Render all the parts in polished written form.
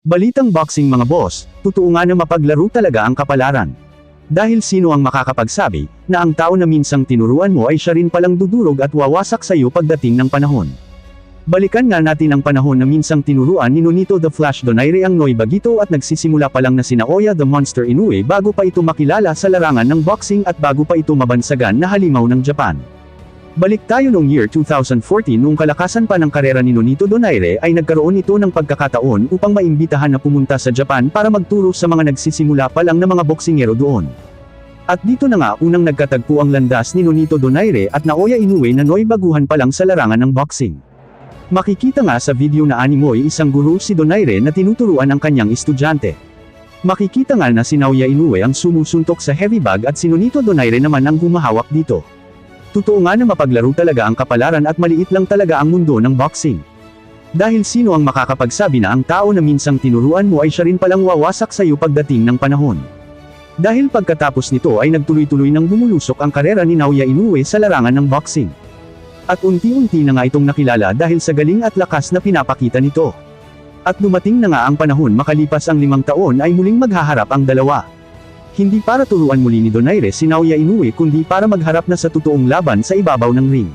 Balitang boxing mga boss, totoo nga na mapaglaro talaga ang kapalaran. Dahil sino ang makakapagsabi, na ang tao na minsang tinuruan mo ay siya rin palang dudurog at wawasak sa'yo pagdating ng panahon. Balikan nga natin ang panahon na minsang tinuruan ni Nonito the Flash Donaire ang Noy Bagito at nagsisimula pa lang na sina Oya the Monster Inoue bago pa ito makilala sa larangan ng boxing at bago pa ito mabansagan na halimaw ng Japan. Balik tayo noong year 2014 nung kalakasan pa ng karera ni Nonito Donaire ay nagkaroon ito ng pagkakataon upang maimbitahan na pumunta sa Japan para magturo sa mga nagsisimula pa lang na mga boksingero doon. At dito na nga unang nagkatagpo ang landas ni Nonito Donaire at Naoya Inoue na Noy baguhan pa lang sa larangan ng boxing. Makikita nga sa video na animoy isang guro si Donaire na tinuturuan ang kanyang estudyante. Makikita nga na si Naoya Inoue ang sumusuntok sa heavy bag at si Nonito Donaire naman ang humahawak dito. Totoo nga na mapaglaro talaga ang kapalaran at maliit lang talaga ang mundo ng boxing. Dahil sino ang makakapagsabi na ang tao na minsang tinuruan mo ay siya rin palang wawasak sa iyo pagdating ng panahon. Dahil pagkatapos nito ay nagtuloy-tuloy nang bumulusok ang karera ni Naoya Inoue sa larangan ng boxing. At unti-unti na nga itong nakilala dahil sa galing at lakas na pinapakita nito. At dumating na nga ang panahon makalipas ang 5 taon ay muling maghaharap ang dalawa. Hindi para turuan muli ni Donaire si Naoya Inoue kundi para magharap na sa totoong laban sa ibabaw ng ring.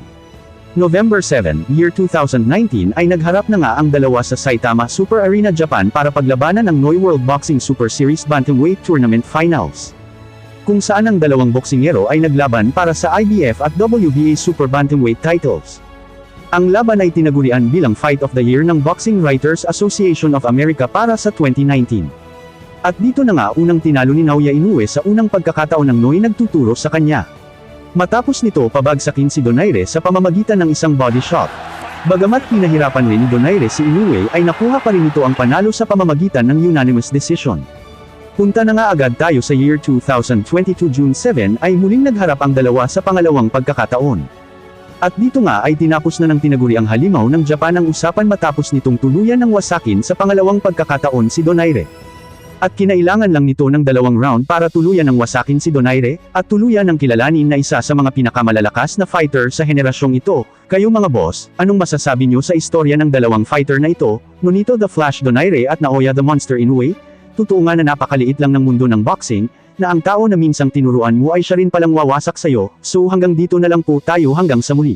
November 7, year 2019 ay nagharap na nga ang dalawa sa Saitama Super Arena Japan para paglabanan ng Noy World Boxing Super Series Bantamweight Tournament Finals. Kung saan ang dalawang boksingero ay naglaban para sa IBF at WBA Super Bantamweight titles. Ang laban ay tinagurian bilang Fight of the Year ng Boxing Writers Association of America para sa 2019. At dito na nga unang tinalo ni Naoya Inoue sa unang pagkakataon ng Noy nagtuturo sa kanya. Matapos nito pabagsakin si Donaire sa pamamagitan ng isang body shot. Bagamat pinahirapan rin ni Donaire si Inoue ay nakuha pa rin ito ang panalo sa pamamagitan ng unanimous decision. Punta na nga agad tayo sa year 2022 June 7 ay muling nagharap ang dalawa sa pangalawang pagkakataon. At dito nga ay tinapos na ng tinaguri ang halimaw ng Japan ang usapan matapos nitong tuluyan ng wasakin sa pangalawang pagkakataon si Donaire. At kinailangan lang nito ng 2 round para tuluyan ng wasakin si Donaire, at tuluyan ng kilalanin na isa sa mga pinakamalalakas na fighter sa henerasyong ito. Kayo mga boss, anong masasabi nyo sa istorya ng dalawang fighter na ito, Nonito the Flash Donaire at Naoya the Monster Inoue? Totoo nga na napakaliit lang ng mundo ng boxing, na ang tao na minsang tinuruan mo ay siya rin palang wawasak sa'yo, so hanggang dito na lang po tayo hanggang sa muli.